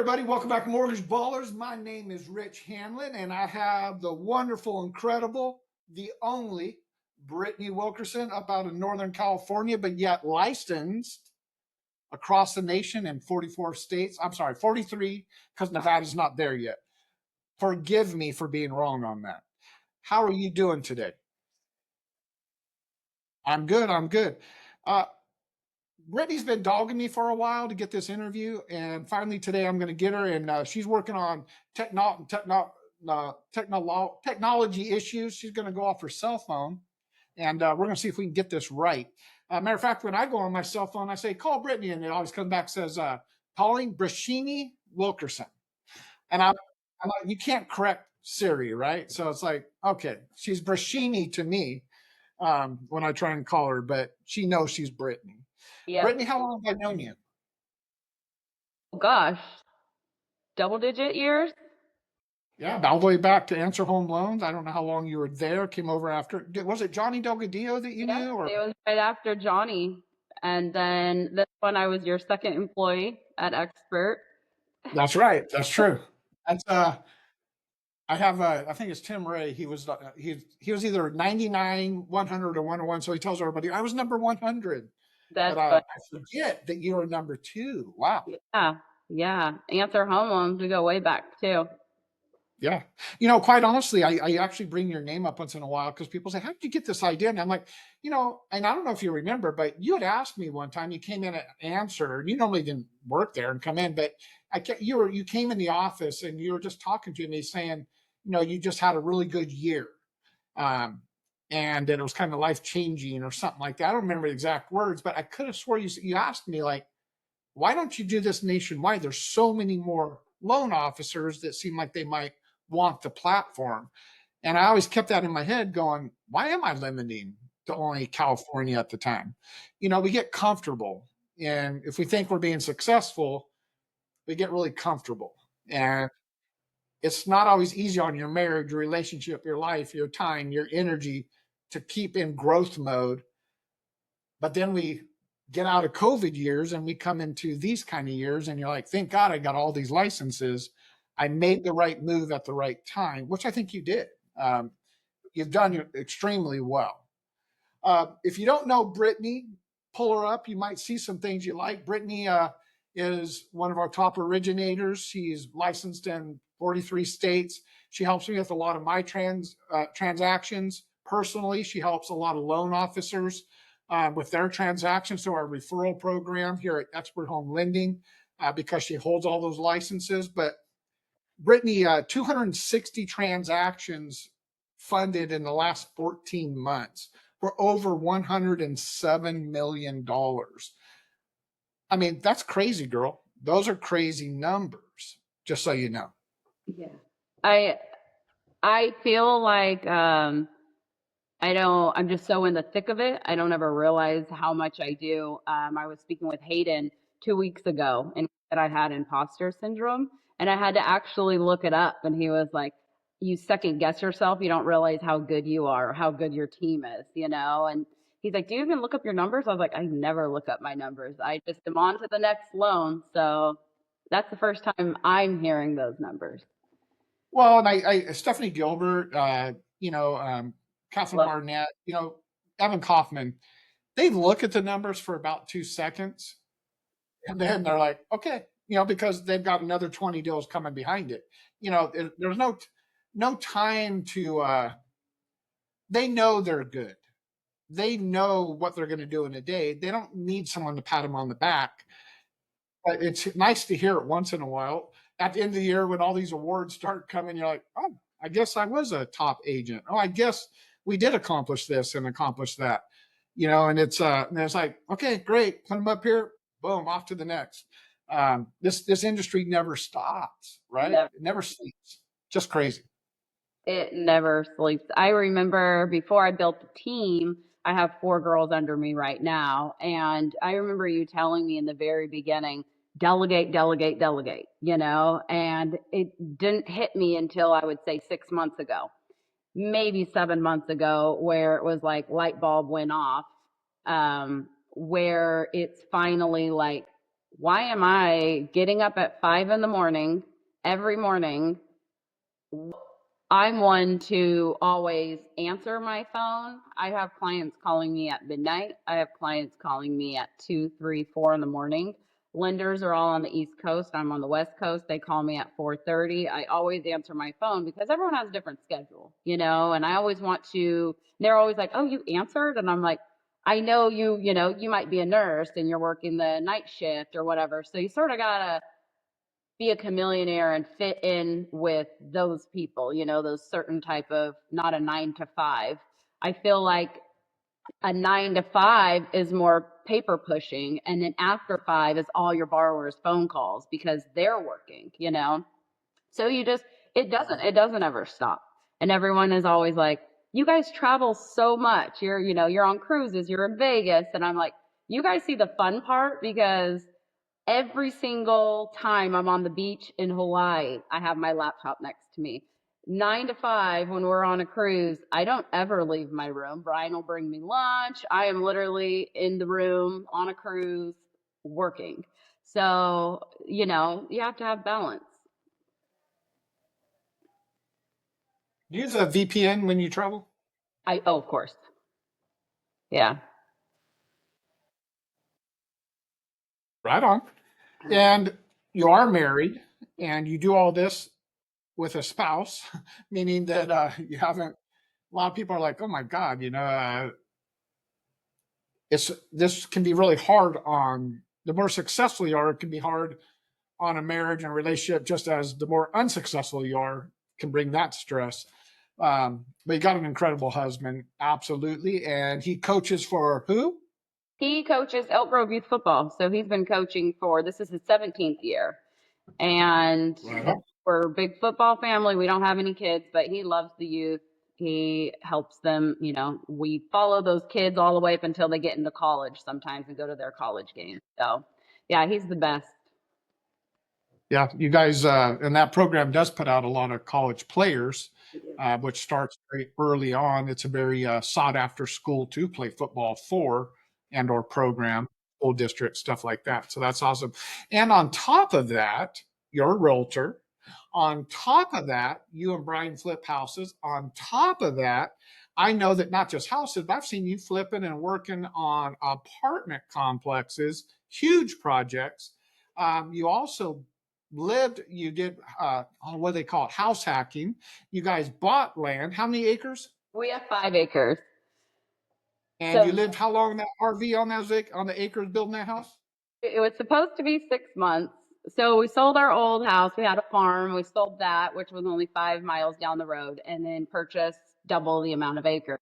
everybody. Welcome back to Mortgage Ballers. My name is Rich Hanlin, and I have the wonderful, incredible, the only Britainy Wilkerson up out of Northern California, but yet licensed across the nation in 44 states. I'm sorry, 43, because Nevada's not there yet. Forgive me for being wrong on that. How are you doing today? I'm good. I'm good. Uh, Brittany's been dogging me for a while to get this interview, and finally today I'm going to get her. And she's working on technology issues. She's going to go off her cell phone, and we're going to see if we can get this right. Matter of fact, when I go on my cell phone, I say call Brittany, and it always comes back says calling Britainy Wilkerson, and I'm like, you can't correct Siri, right? So it's like, okay, she's Britainy to me when I try and call her, but she knows she's Brittany. Yep. Brittany, how long have I known you? Gosh, double digit years? Yeah, all the way back to Answer Home Loans. I don't know how long you were there. Came over after. Was it Johnny Delgadillo that you Yep. knew, or It was right after Johnny. And then this one, I was your second employee at Expert. that's right. That's true. That's I have I think it's Tim Ray. He was either 99, 100, or 101. So he tells everybody I was number 100, but That's fun. I forget that you were number two. Wow. Yeah. Yeah. Answer home loans. We go way back too. Yeah. Quite honestly, I actually bring your name up once in a while because people say, how did you get this idea? And I'm like, and I don't know if you remember, but you had asked me one time, you came in and answered, you normally didn't work there and come in, but you came in the office and you were just talking to me saying, you just had a really good year. Um, and that it was kind of life changing or something like that. I don't remember the exact words, but I could have swore you asked me like, why don't you do this nationwide? There's so many more loan officers that seem like they might want the platform. And I always kept that in my head going, why am I limiting to only California at the time? We get comfortable. And if we think we're being successful, we get really comfortable. And it's not always easy on your marriage, your relationship, your life, your time, your energy to keep in growth mode. But then we get out of COVID years and we come into these kind of years, and you're like, thank God I got all these licenses. I made the right move at the right time, which I think you did. You've done extremely well. If you don't know Brittany, pull her up. You might see some things you like. Brittany is one of our top originators. She's licensed in 43 states. She helps me with a lot of my transactions personally. She helps a lot of loan officers with their transactions through our referral program here at Expert Home Lending because she holds all those licenses. But Brittany, 260 transactions funded in the last 14 months for over $107 million. I mean, that's crazy, girl. Those are crazy numbers, just so you know. Yeah. I I feel like I'm just so in the thick of it. I don't ever realize how much I do. I was speaking with Hayden 2 weeks ago and that I had imposter syndrome, and I had to actually look it up. And he was like, "You second guess yourself. You don't realize how good you are or how good your team is." And he's like, "Do you even look up your numbers?" I was like, "I never look up my numbers. I just am on to the next loan." So that's the first time I'm hearing those numbers. Well, and Stephanie Gilbert, Catherine Love. Barnett, Evan Kaufman, they look at the numbers for about 2 seconds, and then they're like, okay, because they've got another 20 deals coming behind it. There's no time to. They know they're good. They know what they're going to do in a day. They don't need someone to pat them on the back. But it's nice to hear it once in a while. At the end of the year, when all these awards start coming, you're like, oh, I guess I was a top agent. Oh, I guess we did accomplish this and accomplish that. And it's like, okay, great, put them up here, boom, off to the next. This industry never stops, right? Never. It never sleeps. Just crazy. It never sleeps. I remember before I built the team, I have four girls under me right now. And I remember you telling me in the very beginning, delegate, delegate, delegate, and it didn't hit me until I would say 6 months ago, maybe 7 months ago, where it was like light bulb went off, where it's finally like why am I getting up at 5 in the morning every morning? I'm one to always answer my phone. I have clients calling me at midnight. I have clients calling me at 2, 3, 4 in the morning. Lenders are all on the East Coast. I'm on the West Coast. They call me at 4:30. I always answer my phone because everyone has a different schedule, and I always want to. They're always like, "Oh, you answered," and I'm like, "I know you. You might be a nurse and you're working the night shift or whatever. So you sort of gotta be a chameleonaire and fit in with those people, those certain type of, not a 9 to 5. I feel like a 9 to 5 is more paper pushing, and then after 5 is all your borrowers' phone calls because they're working. So it doesn't ever stop. And everyone is always like, you guys travel so much. You're on cruises, you're in Vegas. And I'm like, you guys see the fun part because every single time I'm on the beach in Hawaii, I have my laptop next to me. 9 to 5, when we're on a cruise, I don't ever leave my room. Brian will bring me lunch. I am literally in the room on a cruise working. So, you have to have balance. Do you use a VPN when you travel? Oh, of course. Yeah. Right on. And you are married and you do all this with a spouse, meaning that you haven't. A lot of people are like, "Oh my God, it's this can be really hard on the more successful you are. It can be hard on a marriage and a relationship, just as the more unsuccessful you are can bring that stress." But you got an incredible husband, absolutely, and he coaches for who? He coaches Elk Grove Youth Football. So he's been coaching this is his 17th year. And Right. we're a big football family. We don't have any kids, but he loves the youth. He helps them. We follow those kids all the way up until they get into college sometimes and go to their college games. So, yeah, he's the best. Yeah, you guys, and that program does put out a lot of college players, which starts very early on. It's a very sought after school to play football for and or program, school district, stuff like that. So that's awesome. And on top of that, you're a realtor. On top of that, you and Brian flip houses. On top of that, I know that not just houses, but I've seen you flipping and working on apartment complexes, huge projects. You also you did what do they call it, house hacking. You guys bought land, how many acres? We have 5 acres. And you So lived how long in that RV on on the acres building that house? it was supposed to be 6 months. So we sold our old house. We had a farm. We sold that, which was only 5 miles down the road, and then purchased double the amount of acres.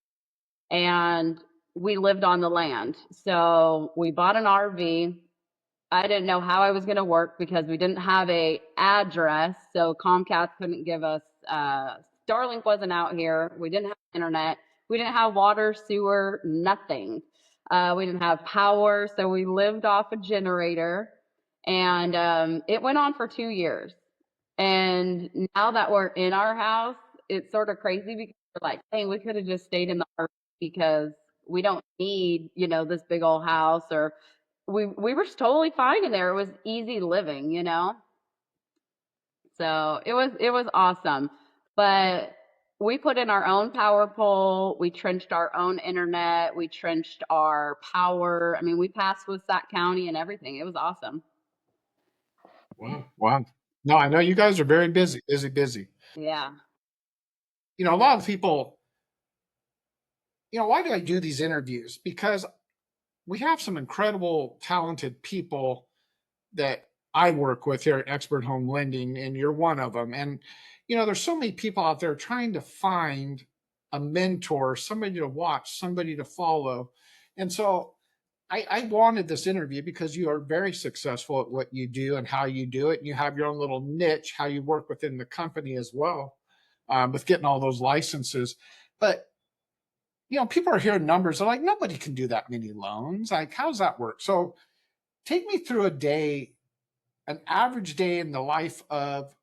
And we lived on the land. So we bought an RV. I didn't know how I was going to work because we didn't have a address. So Comcast couldn't give us, Starlink wasn't out here. We didn't have internet. We didn't have water, sewer, nothing. We didn't have power. So we lived off a generator. And it went on for 2 years. And now that we're in our house, it's sort of crazy because we're like, hey, we could have just stayed in the RV because we don't need, this big old house, or we were totally fine in there. It was easy living. So it was awesome. But we put in our own power pole, we trenched our own internet, we trenched our power. I mean, we passed with Sac County and everything. It was awesome. Wow. Wow. No, I know you guys are very busy, busy, busy. Yeah. A lot of people, why do I do these interviews? Because we have some incredible, talented people that I work with here at Expert Home Lending, and you're one of them. And, there's so many people out there trying to find a mentor, somebody to watch, somebody to follow. And so I wanted this interview because you are very successful at what you do and how you do it. And you have your own little niche, how you work within the company as well, with getting all those licenses. But people are hearing numbers. They're like, nobody can do that many loans. Like, how's that work? So take me through a day, an average day in the life of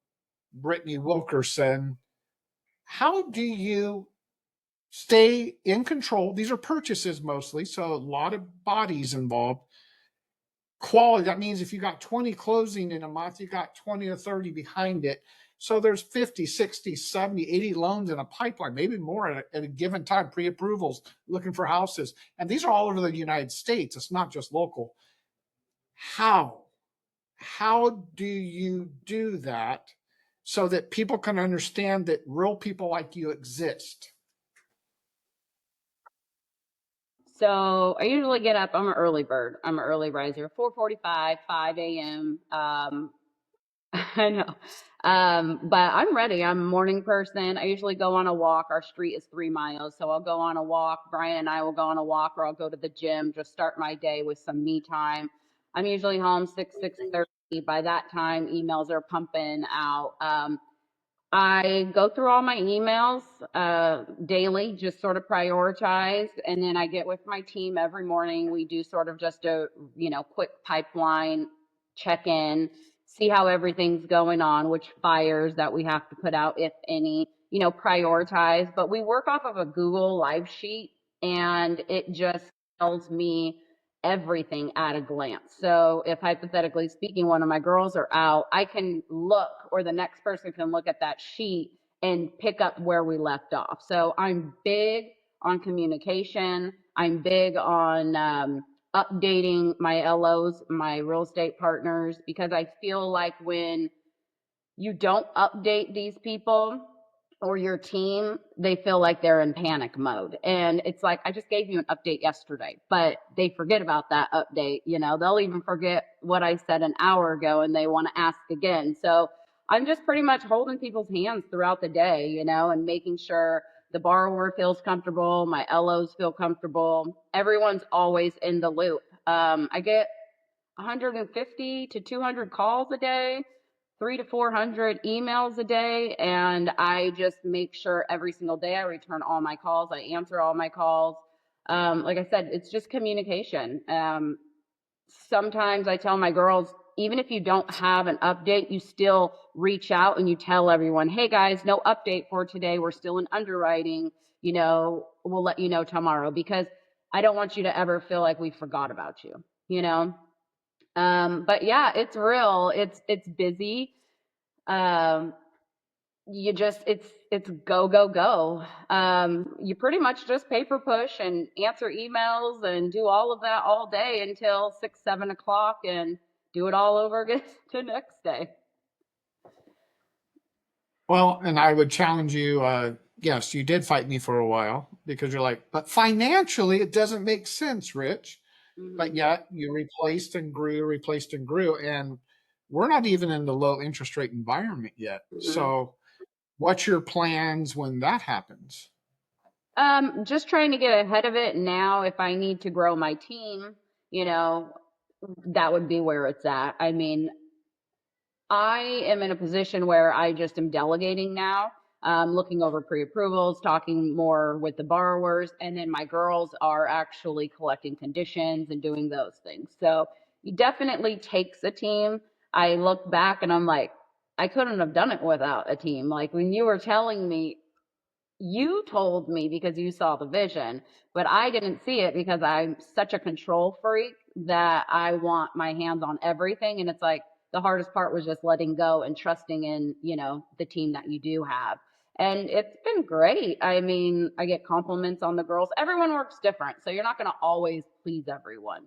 Britainy Wilkerson. How do you stay in control? These are purchases mostly, so a lot of bodies involved. quality. That means if you got 20 closing in a month, you got 20 or 30 behind it. So there's 50, 60, 70, 80 loans in a pipeline, maybe more at a given time, pre-approvals, looking for houses. And these are all over the United States. It's not just local. How? How do you do that so that people can understand that real people like you exist? So I usually get up. I'm an early bird. I'm an early riser. 4:45, 5 a.m. I know. But I'm ready. I'm a morning person. I usually go on a walk. Our street is 3 miles. So I'll go on a walk. Brian and I will go on a walk, or I'll go to the gym, just start my day with some me time. I'm usually home 6:30. By that time, emails are pumping out. I go through all my emails daily, just sort of prioritize, and then I get with my team every morning. We do sort of just a quick pipeline check in, see how everything's going on, which fires that we have to put out, if any, prioritize. But we work off of a Google Live sheet, and it just tells me everything at a glance. So if hypothetically speaking, one of my girls are out, I can look, or the next person can look at that sheet and pick up where we left off. So I'm big on communication. I'm big on updating my LOs, my real estate partners, because I feel like when you don't update these people or your team, they feel like they're in panic mode. And it's like, I just gave you an update yesterday, but they forget about that update. They'll even forget what I said an hour ago and they want to ask again. So I'm just pretty much holding people's hands throughout the day, and making sure the borrower feels comfortable, my LOs feel comfortable. Everyone's always in the loop. I get 150 to 200 calls a day, 300 to 400 emails a day, and I just make sure every single day I return all my calls, I answer all my calls. Like I said, it's just communication. Sometimes I tell my girls, even if you don't have an update, you still reach out and you tell everyone, hey guys, no update for today. We're still in underwriting. We'll let you know tomorrow, because I don't want you to ever feel like we forgot about you, you know? But yeah, it's real. It's busy. Um, you just it's go go go. You pretty much just paper push and answer emails and do all of that all day until 6, 7 o'clock, and do it all over again the next day. Well, and I would challenge you. Yes, you did fight me for a while because you're like, but financially, it doesn't make sense, Rich. But Hmm. yet you replaced and grew. And we're not even in the low interest rate environment yet. Hmm. So, what's your plans when that happens? Just trying to get ahead of it now. If I need to grow my team, you know, that would be where it's at. I mean, I am in a position where I just am delegating now, looking over pre-approvals, talking more with the borrowers, and then my girls are actually collecting conditions and doing those things. So it definitely takes a team. I look back and I'm like, I couldn't have done it without a team. Like when you were telling me, you told me because you saw the vision, but I didn't see it because I'm such a control freak that I want my hands on everything. And it's like the hardest part was just letting go and trusting in, the team that you do have. And it's been great. I mean, I get compliments on the girls. Everyone works different. So you're not going to always please everyone.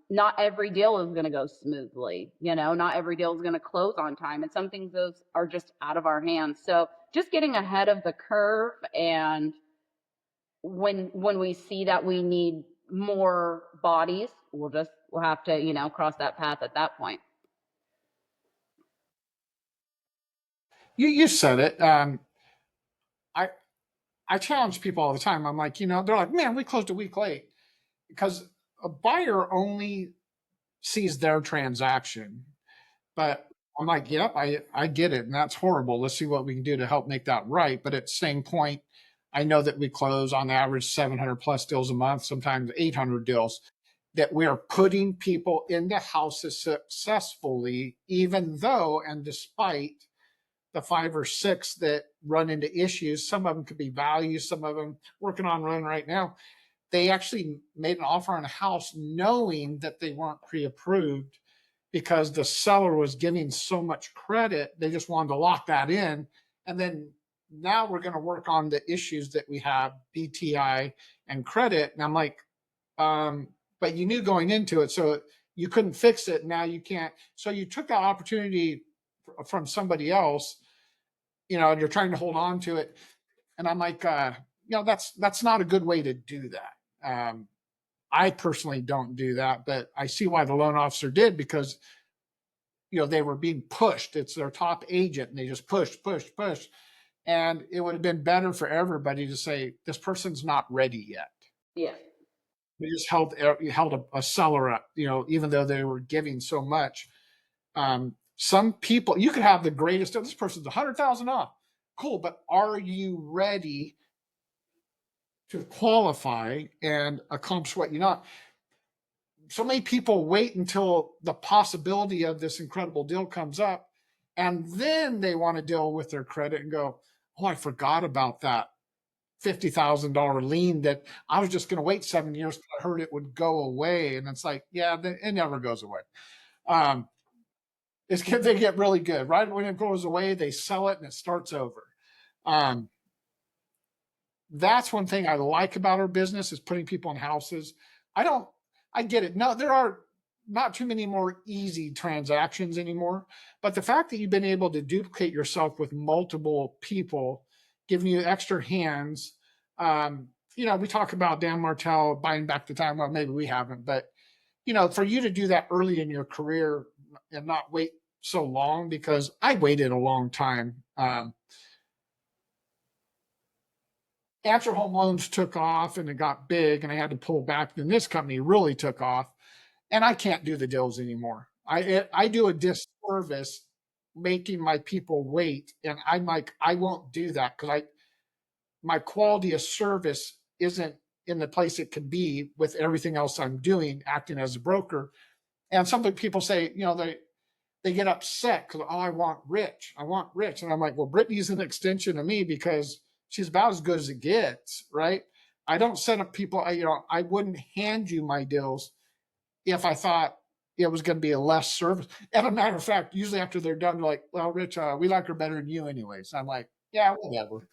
Not every deal is going to go smoothly. Not every deal is going to close on time. And some things those are just out of our hands. So just getting ahead of the curve, and when we see that we need more bodies, we'll have to, cross that path at that point. You said it. I I challenge people all the time. I'm like, they're like, man, we closed a week late because a buyer only sees their transaction. But I'm like, yep, I get it. And that's horrible. Let's see what we can do to help make that right. But at the same point, I know that we close on average 700 plus deals a month, sometimes 800 deals, that we are putting people into houses successfully, even though and despite the 5 or 6 that run into issues. Some of them could be values, some of them working on run right now, they actually made an offer on a house knowing that they weren't pre-approved because the seller was giving so much credit. They just wanted to lock that in. And then now we're going to work on the issues that we have, BTI and credit. And I'm like, but you knew going into it, so you couldn't fix it. Now you can't. So you took that opportunity from somebody else, and you're trying to hold on to it. And I'm like, that's not a good way to do that. I personally don't do that, but I see why the loan officer did, because they were being pushed. It's their top agent, and they just push. And it would have been better for everybody to say, this person's not ready yet. Yeah. They just held a seller up, even though they were giving so much. Some people, you could have the greatest, this person's 100,000 off. Cool, but are you ready to qualify and accomplish what you know? So many people wait until the possibility of this incredible deal comes up, and then they want to deal with their credit and go, oh, I forgot about that $50,000 lien that I was just going to wait 7 years because I heard it would go away. And it's like, yeah, it never goes away. They get really good. Right when it goes away, they sell it and it starts over. That's one thing I like about our business, is putting people in houses. I get it. No, there are not too many more easy transactions anymore, but the fact that you've been able to duplicate yourself with multiple people, giving you extra hands. We talk about Dan Martell buying back the time. Well, maybe we haven't, but for you to do that early in your career and not wait so long, because I waited a long time. Answer home loans took off and it got big, and I had to pull back. Then this company really took off, and I can't do the deals anymore. I do a disservice making my people wait, and I'm like, I won't do that, because my quality of service isn't in the place it could be with everything else I'm doing, acting as a broker. And some people say, they get upset because, oh, I want Rich. And I'm like, well, Brittany's an extension of me, because she's about as good as it gets, right? I don't set up people, I wouldn't hand you my deals if I thought it was going to be a less service. As a matter of fact, usually after they're done, they're like, well, Rich, we like her better than you anyways. I'm like, yeah, whatever.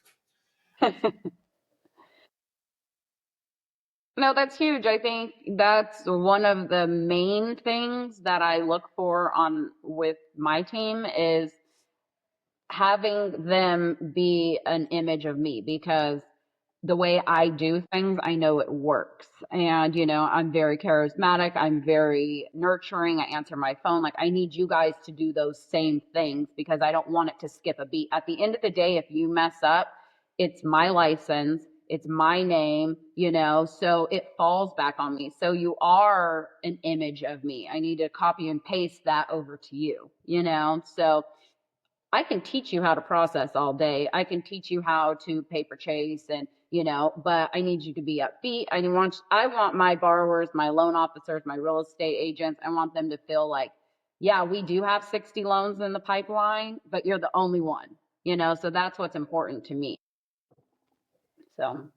No, that's huge. I think that's one of the main things that I look for on with my team, is having them be an image of me, because the way I do things, I know it works. And, I'm very charismatic. I'm very nurturing. I answer my phone. Like, I need you guys to do those same things, because I don't want it to skip a beat. At the end of the day, if you mess up, it's my license, it's my name, so it falls back on me. So you are an image of me. I need to copy and paste that over to you, So I can teach you how to process all day. I can teach you how to paper chase, and but I need you to be upbeat. I want my borrowers, my loan officers, my real estate agents, I want them to feel like, yeah, we do have 60 loans in the pipeline, but you're the only one. So that's what's important to me. So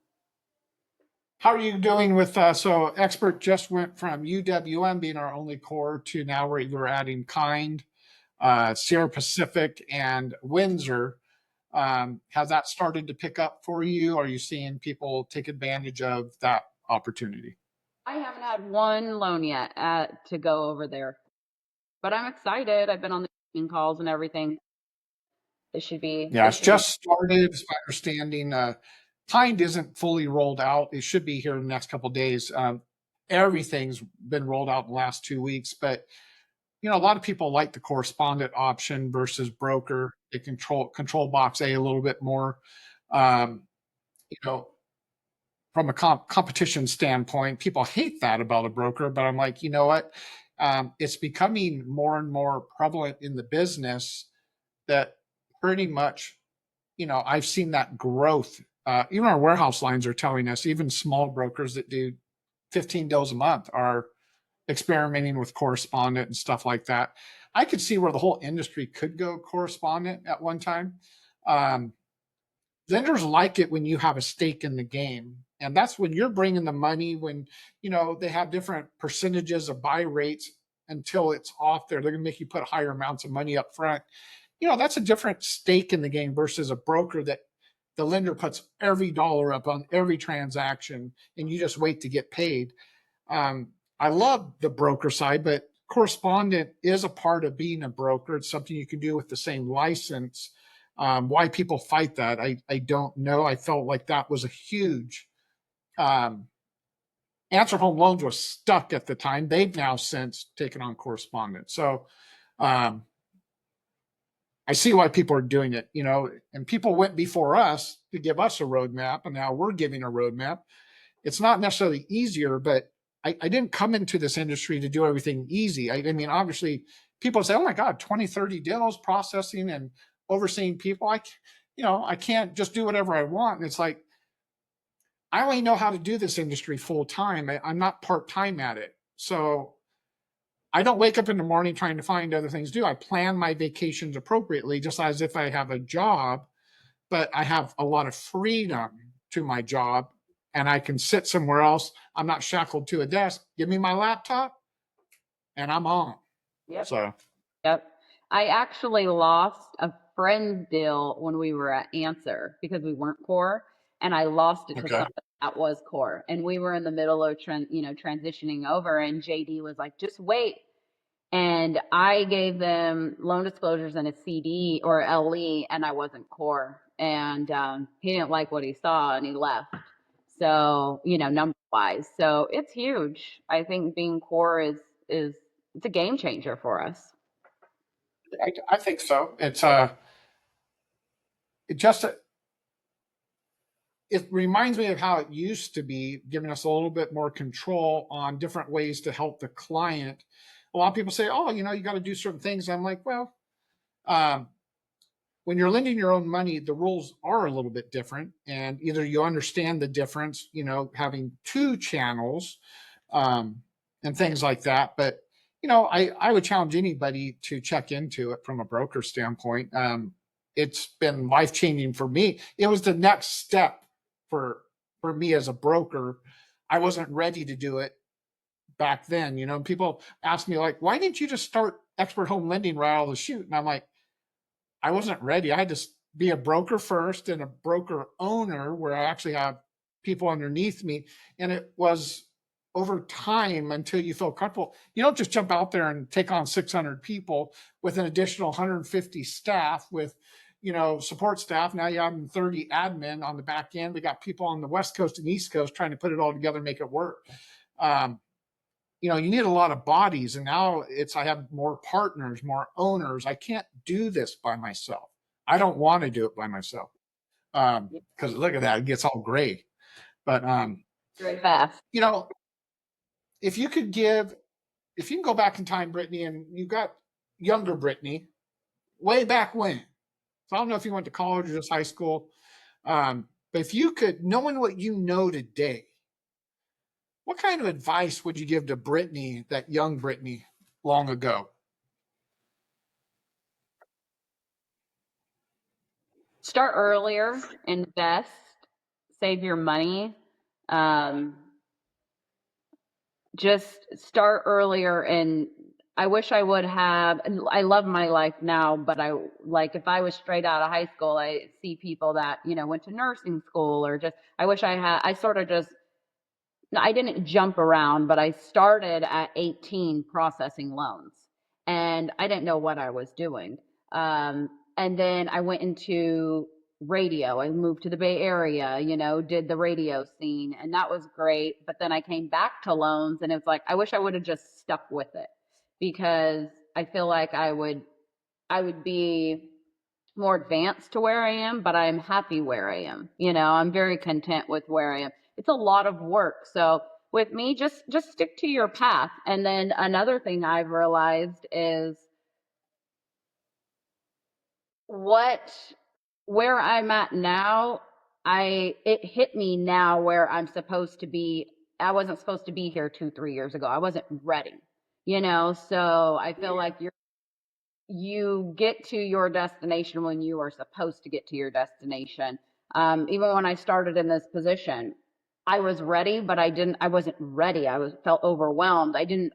How are you doing with, so Expert just went from UWM being our only core to now we're adding Kind, Sierra Pacific, and Windsor. Has that started to pick up for you? Are you seeing people take advantage of that opportunity? I haven't had one loan yet to go over there, but I'm excited. I've been on the meeting calls and everything. Yeah, It it's should be. just started. It's my understanding. Kind isn't fully rolled out. It should be here in the next couple of days. Everything's been rolled out in the last 2 weeks, but a lot of people like the correspondent option versus broker. They control box A little bit more. Um, you know, from a competition standpoint, people hate that about a broker, but I'm like, you know what? It's becoming more and more prevalent in the business that pretty much, I've seen that growth. Even our warehouse lines are telling us, even small brokers that do 15 deals a month are experimenting with correspondent and stuff like that. I could see where the whole industry could go correspondent at one time. Um, Lenders like it when you have a stake in the game. And that's when you're bringing the money, when, they have different percentages of buy rates until it's off there. They're going to make you put higher amounts of money up front. That's a different stake in the game versus a broker that the lender puts every dollar up on every transaction and you just wait to get paid. I love the broker side, but correspondent is a part of being a broker. It's something you can do with the same license. Why people fight that, I don't know. I felt like that was a huge. Answer Home Loans was stuck at the time. They've now since taken on correspondent. So um, I see why people are doing it, and people went before us to give us a roadmap, and now we're giving a roadmap. It's not necessarily easier, but I didn't come into this industry to do everything easy. I mean, obviously, people say, oh my God, 20, 30 deals processing and overseeing people. I can't just do whatever I want. And it's like, I only know how to do this industry full time. I'm not part time at it. So I don't wake up in the morning trying to find other things to do. I plan my vacations appropriately, just as if I have a job, but I have a lot of freedom to my job and I can sit somewhere else. I'm not shackled to a desk. Give me my laptop and I'm on. Yep. So, Yep. I actually lost a friend's deal when we were at Answer because we weren't core, and I lost it to okay. somebody that was core. And we were in the middle of transitioning over, and JD was like, "Just wait." And I gave them loan disclosures and a CD or LE, and I wasn't core. And he didn't like what he saw, and he left. So number wise, so it's huge. I think being core is it's a game changer for us. I think so. It just, it reminds me of how it used to be, giving us a little bit more control on different ways to help the client. A lot of people say, oh, you got to do certain things. I'm like, well, um, when you're lending your own money, the rules are a little bit different. And either you understand the difference, having two channels and things like that. But, I would challenge anybody to check into it from a broker standpoint. It's been life changing for me. It was the next step for me as a broker. I wasn't ready to do it back then. People ask me like, why didn't you just start expert home lending right out of the chute? And I'm like, I wasn't ready. I had to be a broker first and a broker owner where I actually have people underneath me. And it was over time until you feel comfortable. You don't just jump out there and take on 600 people with an additional 150 staff with, support staff. Now you have 30 admin on the back end. We got people on the West Coast and East Coast trying to put it all together and make it work. You need a lot of bodies, and now I have more partners, more owners. I can't do this by myself. I don't want to do it by myself. Because look at that, it gets all gray. But Very fast. you know if you could give if you can go back in time, Brittany, and you got younger Brittany way back when, so I don't know if you went to college or just high school, but if you could, knowing what you know today, what kind of advice would you give to Brittany, that young Brittany long ago? Start earlier, invest, save your money. Um, just start earlier. And I wish I would have. I love my life now, but I like if I was straight out of high school, I see people that went to nursing school or just. I wish I had. I sort of just I didn't jump around, but I started at 18 processing loans and I didn't know what I was doing. And then I went into radio. I moved to the Bay Area, did the radio scene, and that was great. But then I came back to loans and it's like, I wish I would have just stuck with it because I feel like I would be more advanced to where I am, but I'm happy where I am. I'm very content with where I am. It's a lot of work. So with me, just stick to your path. And then another thing I've realized is what where I'm at now, it hit me now where I'm supposed to be. I wasn't supposed to be here 2, 3 years ago. I wasn't ready. So I feel like you get to your destination when you are supposed to get to your destination. Even when I started in this position, I was ready, but I wasn't ready. Felt overwhelmed. I didn't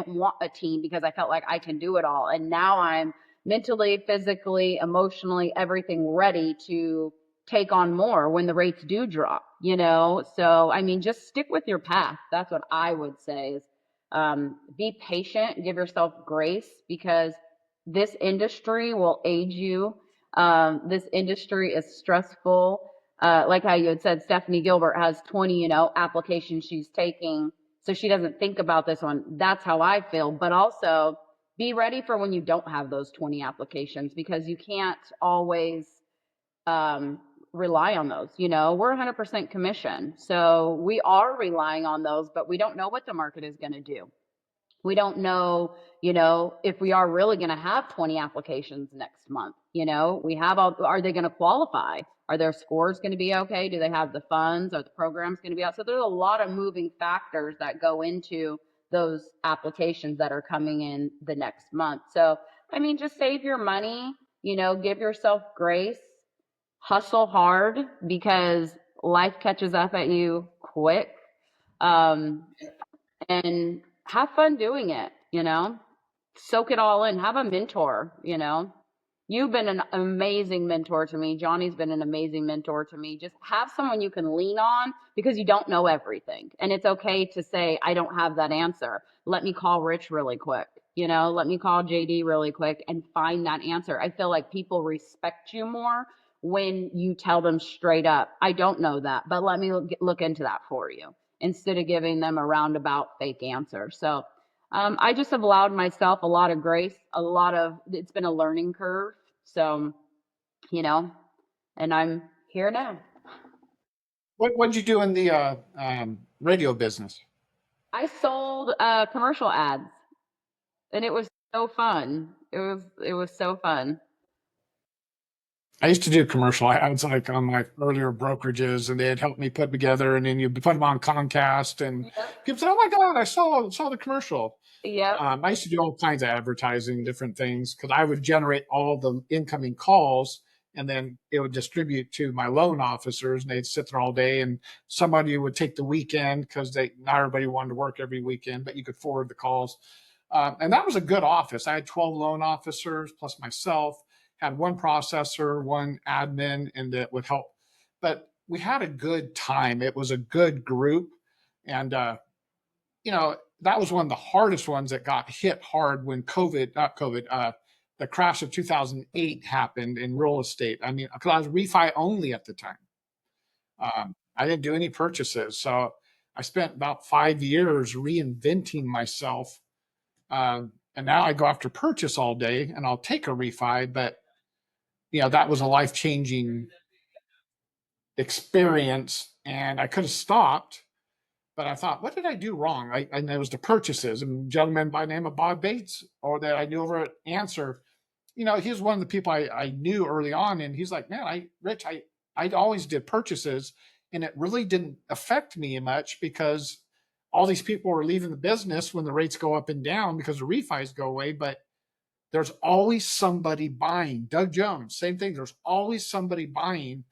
want a team because I felt like I can do it all. And now I'm mentally, physically, emotionally, everything ready to take on more when the rates do drop, you know? So, I mean, just stick with your path. That's what I would say is, be patient, give yourself grace because this industry will age you. This industry is stressful, like how you had said, Stephanie Gilbert has 20, applications she's taking. So she doesn't think about this one. That's how I feel. But also be ready for when you don't have those 20 applications because you can't always um, rely on those. We're 100% commission. So we are relying on those, but we don't know what the market is going to do. We don't know, if we are really going to have 20 applications next month. We have are they going to qualify? Are their scores going to be okay? Do they have the funds? Are the programs going to be out? So there's a lot of moving factors that go into those applications that are coming in the next month. So, I mean, just save your money, give yourself grace, hustle hard because life catches up at you quick. Um, and have fun doing it, soak it all in, have a mentor. You've been an amazing mentor to me. Johnny's been an amazing mentor to me. Just have someone you can lean on because you don't know everything. And it's okay to say, I don't have that answer. Let me call Rich really quick. Let me call JD really quick and find that answer. I feel like people respect you more when you tell them straight up, I don't know that, but let me look into that for you instead of giving them a roundabout fake answer. So I just have allowed myself a lot of grace, it's been a learning curve. So, you know, and I'm here now. What'd you do in the radio business? I sold commercial ads and it was so fun. It was so fun. I used to do commercial ads like on my earlier brokerages, and they'd help me put together, and then you put them on Comcast, and Yep. people said, "Oh my God, I saw the commercial." Yep. I used to do all kinds of advertising, different things, because I would generate all the incoming calls, and then it would distribute to my loan officers, and they'd sit there all day, and somebody would take the weekend because they not everybody wanted to work every weekend, but you could forward the calls. And that was a good office. I had 12 loan officers plus myself, had one processor, one admin, and that would help. But we had a good time. It was a good group. And, that was one of the hardest ones that got hit hard when not COVID, the crash of 2008 happened in real estate. I mean, because I was refi only at the time. I didn't do any purchases. So I spent about 5 years reinventing myself, and now I go after purchase all day and I'll take a refi, but that was a life changing experience and I could have stopped, but I thought, what did I do wrong? And it was the purchases. And a gentleman by the name of Bob Bates, or that I knew over at Answer, he was one of the people I knew early on. And he's like, man, I always did purchases and it really didn't affect me much because all these people were leaving the business when the rates go up and down because the refis go away. But there's always somebody buying. Doug Jones, same thing. There's always somebody buying,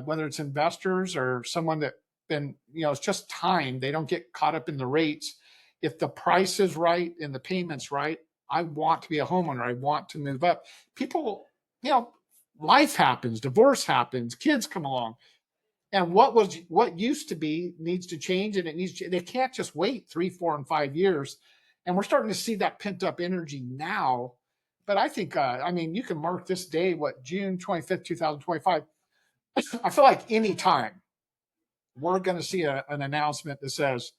whether it's investors or someone that been, it's just time. They don't get caught up in the rates. If the price is right and the payment's right, I want to be a homeowner. I want to move up. People, life happens, divorce happens, kids come along. And what used to be needs to change, and they can't just wait 3, 4, and 5 years. And we're starting to see that pent up energy now. But I think, I mean, you can mark this day, June 25th, 2025. I feel like any time we're going to see an announcement that says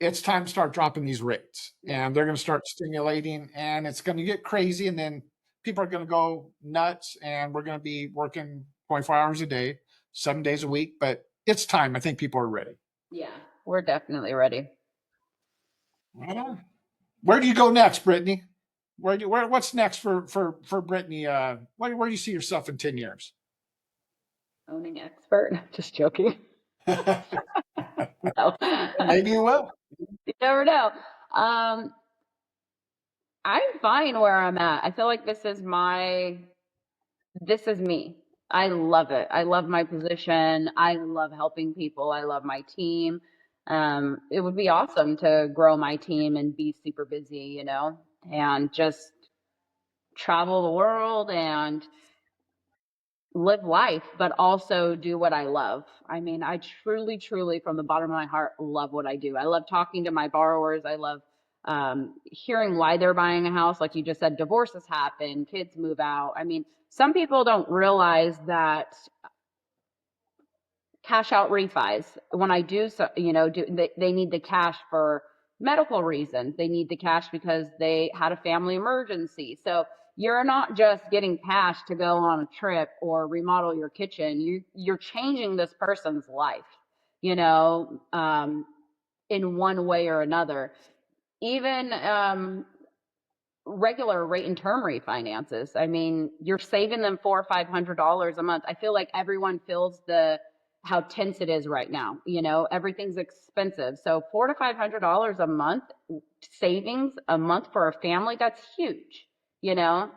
it's time to start dropping these rates, and they're going to start stimulating, and it's going to get crazy, and then people are going to go nuts, and we're going to be working 24 hours a day, 7 days a week. But it's time. I think people are ready. Yeah, we're definitely ready. Right on. Where do you go next, Brittany? What's next for Brittany? Where do you see yourself in 10 years? Owning expert. Just joking. No. Maybe you will. You never know. Um, I'm fine where I'm at. I feel like this is me. I love it. I love my position. I love helping people. I love my team. It would be awesome to grow my team and be super busy, and just travel the world and live life, but also do what I love. I mean, I truly, truly, from the bottom of my heart, love what I do. I love talking to my borrowers. I love hearing why they're buying a house. Like you just said, divorces happen, kids move out. I mean, some people don't realize that cash out refis. When I do, so, they need the cash for medical reasons. They need the cash because they had a family emergency. So you're not just getting cash to go on a trip or remodel your kitchen. You're changing this person's life, you know, um, in one way or another. Even regular rate and term refinances. I mean, you're saving them $400 or $500 a month. I feel like everyone feels the how tense it is right now. Everything's expensive. So $400 to $500 a month savings a month for a family, that's huge, you know?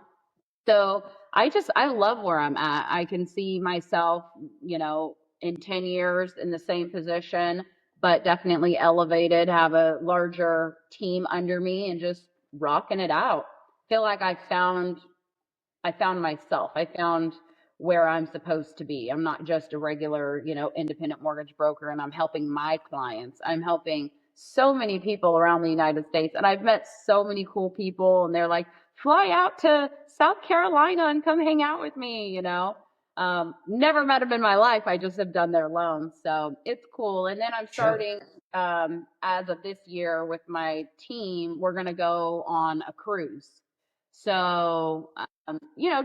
So I love where I'm at. I can see myself, in 10 years in the same position, but definitely elevated, have a larger team under me and just rocking it out. Feel like I found myself. I found where I'm supposed to be. I'm not just a regular, independent mortgage broker, and I'm helping my clients. I'm helping so many people around the United States. And I've met so many cool people, and they're like, fly out to South Carolina and come hang out with me. Never met them in my life. I just have done their loans. So it's cool. And then I'm Sure. starting, as of this year with my team, we're going to go on a cruise. So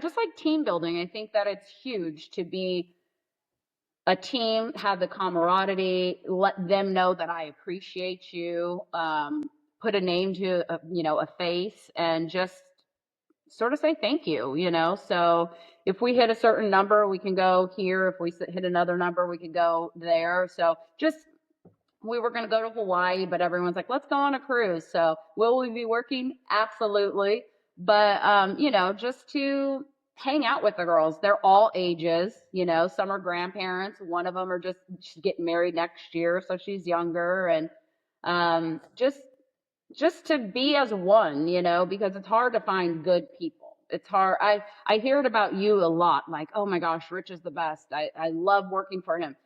just like team building, I think that it's huge to be a team, have the camaraderie, let them know that I appreciate you, put a name to a face, and just sort of say thank you. So if we hit a certain number, we can go here. If we hit another number, we can go there. So just we were going to go to Hawaii, but everyone's like, let's go on a cruise. So will we be working? Absolutely. But, just to hang out with the girls. They're all ages, some are grandparents. One of them are she's getting married next year. So she's younger, and just to be as one, because it's hard to find good people. It's hard. I hear it about you a lot. Like, oh my gosh, Rich is the best. I love working for him.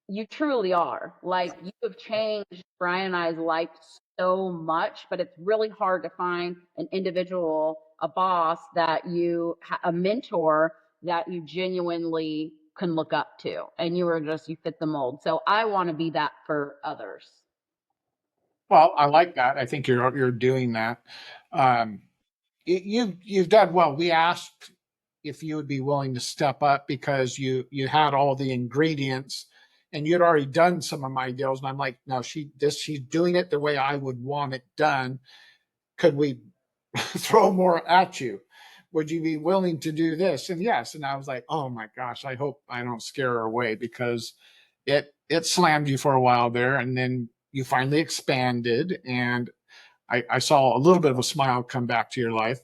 You truly are. Like, you have changed Brian and I's life so much, but it's really hard to find an individual, a boss a mentor that you genuinely can look up to. And you fit the mold. So I want to be that for others. Well, I like that. I think you're doing that. Um, you've done well. We asked if you would be willing to step up because you had all the ingredients and you'd already done some of my deals. And I'm like, no, she's doing it the way I would want it done. Could we throw more at you? Would you be willing to do this? And yes. And I was like, oh my gosh, I hope I don't scare her away because it slammed you for a while there, and then you finally expanded, and I saw a little bit of a smile come back to your life.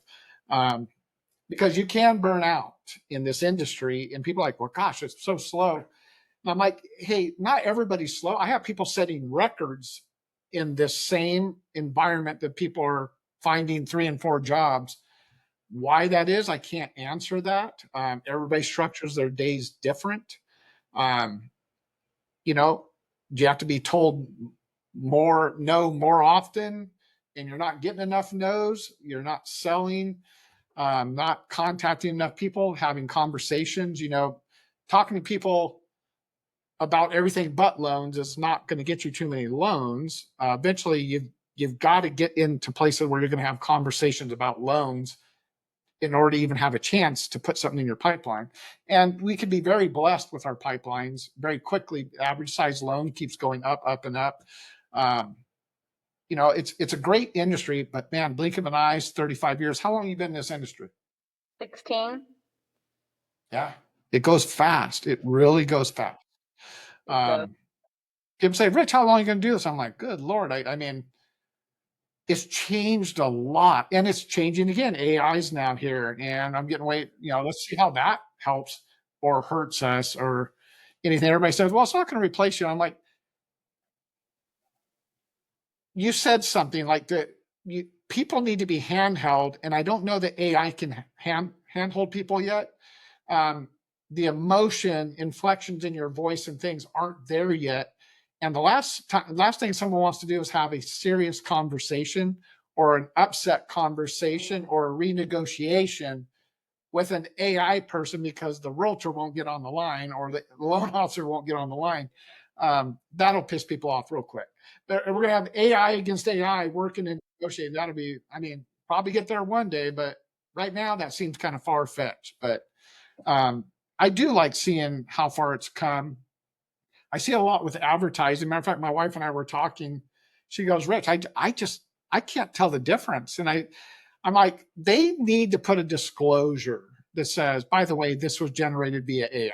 Because you can burn out in this industry, and people are like, well, gosh, it's so slow. And I'm like, hey, not everybody's slow. I have people setting records in this same environment that people are finding 3 and 4 jobs. Why that is, I can't answer that. Everybody structures their days different. Um, you know, do you have to be told more often, and you're not getting enough no's? You're not selling, not contacting enough people, having conversations. Talking to people about everything but loans is not going to get you too many loans. Eventually, you've got to get into places where you're going to have conversations about loans in order to even have a chance to put something in your pipeline. And we can be very blessed with our pipelines very quickly. Average size loan keeps going up, up, and up. Um, it's a great industry, but man, blink of an eye, 35 years. How long have you been in this industry? 16. Yeah. It goes fast. It really goes fast. It goes. Um, People say, Rich, how long are you going to do this? I'm like, good Lord. I mean, it's changed a lot, and it's changing again. AI is now here, and I'm getting away. Let's see how that helps. or hurts us or anything. Everybody says, well, it's not going to replace you. I'm like, you said something like that. People need to be handheld, and I don't know that AI can handhold people yet. Um, the emotion, inflections in your voice, and things aren't there yet. And the last thing someone wants to do is have a serious conversation or an upset conversation or a renegotiation with an AI person because the realtor won't get on the line or the loan officer won't get on the line. That'll piss people off real quick. But we're going to have AI against AI working and negotiating. That'll be, I mean, probably get there one day, but right now that seems kind of far fetched. But um, I do like seeing how far it's come. I see a lot with advertising. Matter of fact, my wife and I were talking. She goes, Rich, I can't tell the difference. And I'm like, they need to put a disclosure that says, by the way, this was generated via AI.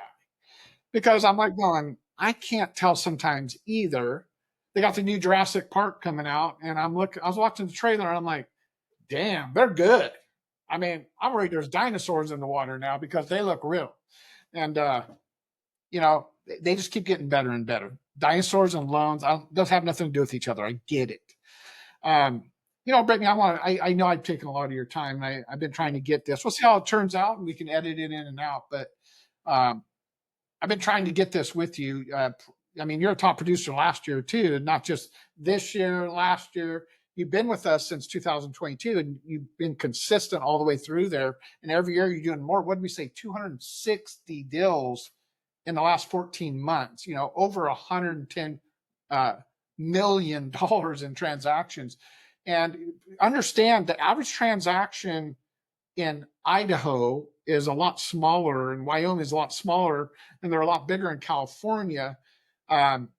Because I'm like going, I can't tell sometimes either. They got the new Jurassic Park coming out, and I was watching the trailer, and I'm like, damn, they're good. I mean, I'm worried there's dinosaurs in the water now because they look real. And you know, they just keep getting better and better. Dinosaurs and loans, those have nothing to do with each other. I get it. Um, Brittany, I know I've taken a lot of your time. I've been trying to get this. We'll see how it turns out, and we can edit it in and out. But um, I've been trying to get this with you. I mean, you're a top producer last year too, not just this year, last year. You've been with us since 2022, and you've been consistent all the way through there. And every year you're doing more. What did we say? 260 deals in the last 14 months. Over 110 million dollars in transactions. And understand the average transaction in Idaho is a lot smaller, and Wyoming is a lot smaller, and they're a lot bigger in California. Um,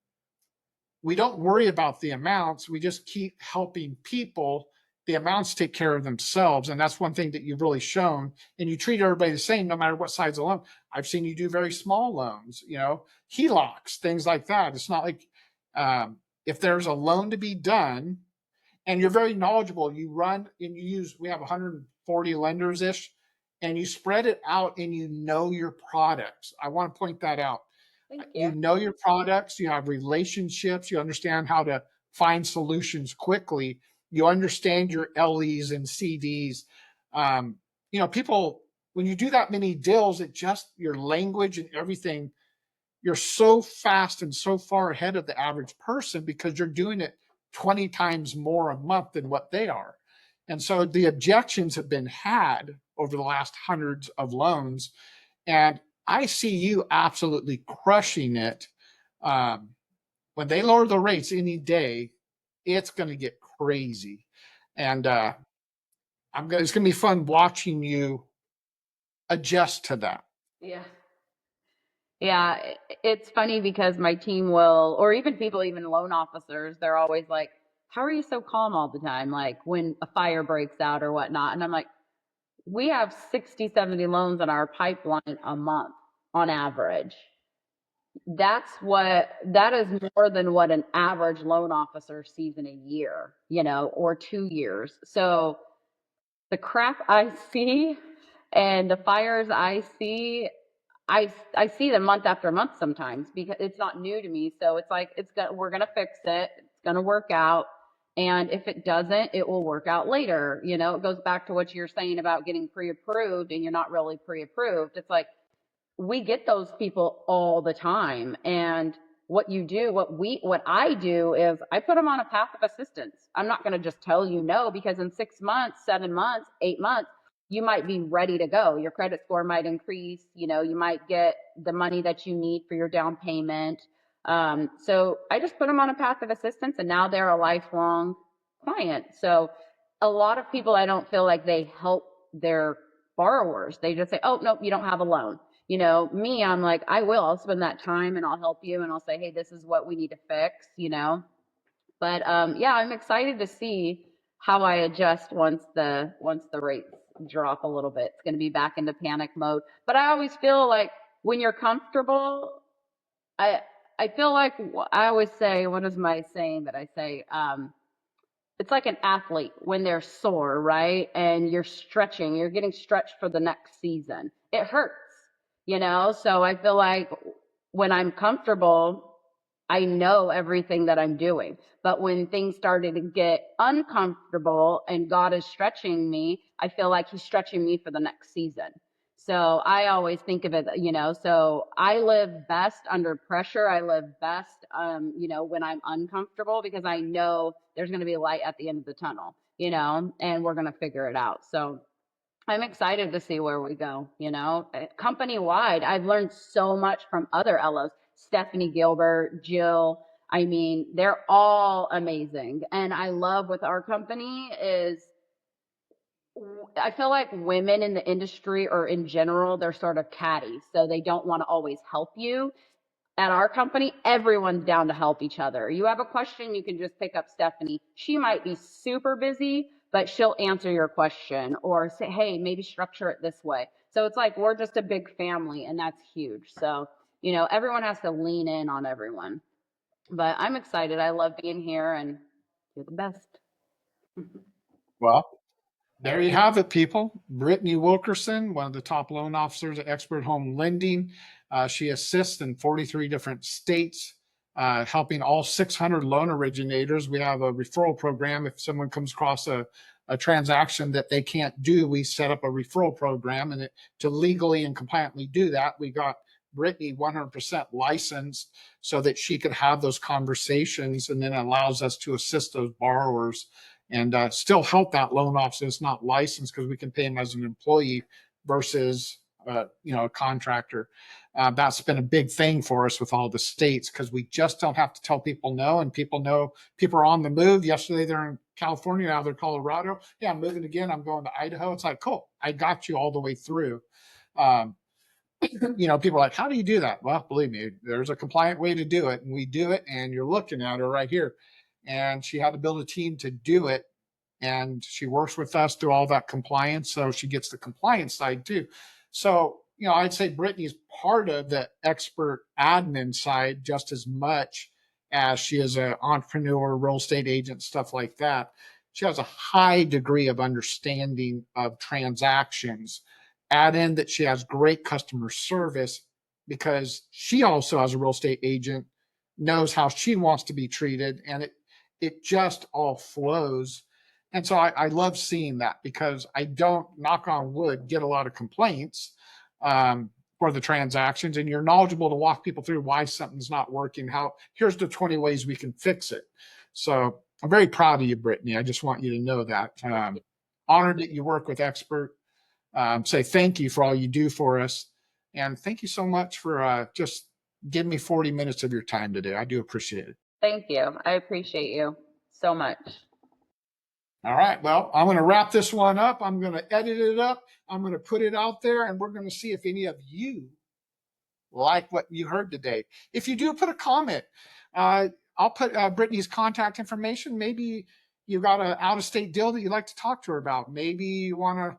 we don't worry about the amounts. We just keep helping people. The amounts take care of themselves. And that's one thing that you've really shown. And you treat everybody the same, no matter what size of loan. I've seen you do very small loans, HELOCs, things like that. It's not like if there's a loan to be done, and you're very knowledgeable. You run and we have 140 lenders ish, and you spread it out and you know your products. I want to point that out. Thank You you. know your products, you have relationships, you understand how to find solutions quickly, you understand your LEs and CDs. People, when you do that many deals, it just your language and everything, you're so fast and so far ahead of the average person because you're doing it 20 times more a month than what they are. And so the objections have been had over the last hundreds of loans. And I see you absolutely crushing it. Um, when they lower the rates any day, it's going to get crazy. And it's going to be fun watching you adjust to that. Yeah. Yeah, it's funny because my team will, or even people, even loan officers, they're always like, how are you so calm all the time? Like when a fire breaks out or whatnot. And I'm like, we have 60, 70 loans in our pipeline a month on average. That is more than what an average loan officer sees in a year, or 2 years. So the crap I see and the fires I see, I see them month after month sometimes because it's not new to me. So it's like we're gonna fix it. It's gonna work out. And if it doesn't, it will work out later. It goes back to what you're saying about getting pre-approved and you're not really pre-approved. It's like we get those people all the time. And what I do is I put them on a path of assistance. I'm not going to just tell you no, because in 6 months, 7 months, 8 months, you might be ready to go. Your credit score might increase. You might get the money that you need for your down payment. So I just put them on a path of assistance, and now they're a lifelong client. So a lot of people, I don't feel like they help their borrowers. They just say, oh, nope, you don't have a loan. Me, I'm like, I'll spend that time and I'll help you and I'll say, hey, this is what we need to fix. But yeah, I'm excited to see how I adjust once the rates drop a little bit. It's going to be back into panic mode. But I always feel like when you're comfortable, I I feel like I always say, what is my saying that I say? It's like an athlete when they're sore, right? And you're getting stretched for the next season. It hurts. you know? So I feel like when I'm comfortable, I know everything that I'm doing. But when things started to get uncomfortable and God is stretching me, I feel like He's stretching me for the next season. So I always think of it, you know, so I live best under pressure. I live best, you know, when I'm uncomfortable because I know there's going to be light at the end of the tunnel, you know, and we're going to figure it out. So I'm excited to see where we go, you know. Company wide, I've learned so much from other LOs. Stephanie Gilbert, Jill, I mean, they're all amazing. And I love with our company is I feel like women in the industry or in general, they're sort of catty. So they don't want to always help you. At our company, everyone's down to help each other. You have a question, you can just pick up Stephanie. She might be super busy, but she'll answer your question or say, hey, maybe structure it this way. So it's like we're just a big family, and that's huge. So, you know, everyone has to lean in on everyone. But I'm excited. I love being here, and you're the best. Well, there you have it, people. Britainy Wilkerson, one of the top loan officers at Expert Home Lending. She assists in 43 different states, helping all 600 loan originators. We have a referral program. If someone comes across a transaction that they can't do, we set up a referral program. And to legally and compliantly do that, we got Britainy 100% licensed so that she could have those conversations, and then allows us to assist those borrowers and still help that loan officer that's not licensed, because we can pay him as an employee versus a contractor. That's been a big thing for us with all the states, because we just don't have to tell people no, and people know people are on the move. Yesterday they're in California, now they're Colorado. Yeah, I'm moving again. I'm going to Idaho. It's like, cool, I got you all the way through. Um, people are like, how do you do that? Well, believe me, there's a compliant way to do it, and we do it. And you're looking at her right here, and she had to build a team to do it, and she works with us through all that compliance, so she gets the compliance side too. So I'd say Brittany's part of the expert admin side just as much as she is an entrepreneur, real estate agent, stuff like that. She has a high degree of understanding of transactions. Add in that she has great customer service, because she also, as a real estate agent, knows how she wants to be treated, and it just all flows. And so I love seeing that, because I don't, knock on wood, get a lot of complaints for the transactions, and you're knowledgeable to walk people through why something's not working. Here's the 20 ways we can fix it. So I'm very proud of you, Brittany. I just want you to know that. Honored that you work with Expert. Say thank you for all you do for us. And thank you so much for just giving me 40 minutes of your time today. I do appreciate it. Thank you. I appreciate you so much. All right. Well, I'm going to wrap this one up. I'm going to edit it up. I'm going to put it out there, and we're going to see if any of you like what you heard today. If you do, put a comment. I'll put Brittany's contact information. Maybe you got an out-of-state deal that you'd like to talk to her about. Maybe you want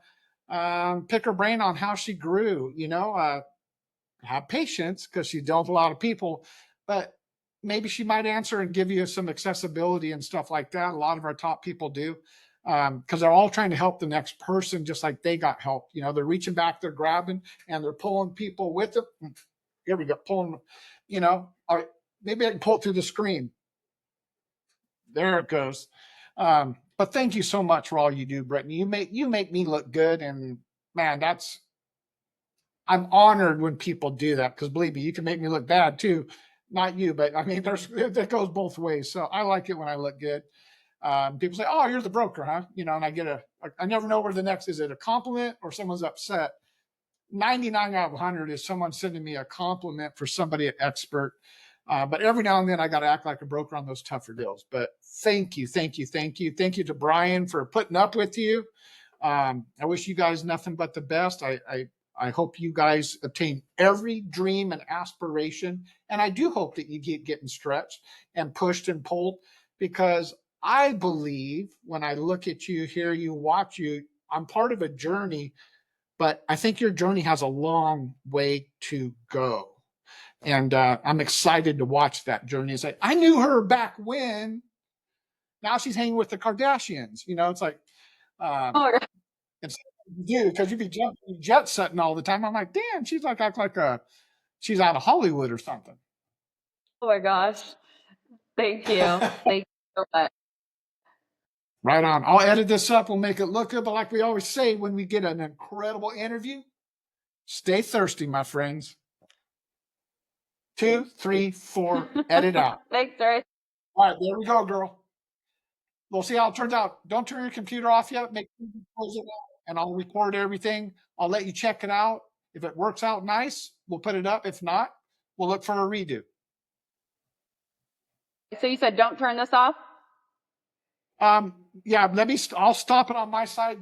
to pick her brain on how she grew. Have patience, because she dealt with a lot of people, but maybe she might answer and give you some accessibility and stuff like that. A lot of our top people do, because they're all trying to help the next person, just like they got help. They're reaching back, they're grabbing, and they're pulling people with them. Here we go, pulling. All right, maybe I can pull it through the screen. There it goes. But thank you so much for all you do, Brittany. You make me look good, and man, I'm honored when people do that, because believe me, you can make me look bad too. Not you, but I mean, that goes both ways. So I like it when I look good. People say, "Oh, you're the broker, huh?" And I never know where the next, is it a compliment or someone's upset? 99 out of 100 is someone sending me a compliment for somebody at Expert. But every now and then I got to act like a broker on those tougher deals. But thank you, thank you, thank you. Thank you to Brian for putting up with you. I wish you guys nothing but the best. I hope you guys obtain every dream and aspiration. And I do hope that you keep getting stretched and pushed and pulled, because I believe when I look at you, hear you, watch you, I'm part of a journey, but I think your journey has a long way to go. And I'm excited to watch that journey and say, I knew her back when. Now she's hanging with the Kardashians. It's like, Oh, it's You do, because you be jet setting all the time. I'm like, damn, she's like act like she's out of Hollywood or something. Oh my gosh. Thank you. Thank you so much. Right on. I'll edit this up. We'll make it look good. But like we always say, when we get an incredible interview, stay thirsty, my friends. 2, 3, 4, edit out. Thanks, Joyce. All right, there we go, girl. We'll see how it turns out. Don't turn your computer off yet. Make sure you close it out, and I'll record everything. I'll let you check it out. If it works out nice, we'll put it up. If not, we'll look for a redo. So you said don't turn this off? Yeah, I'll stop it on my side.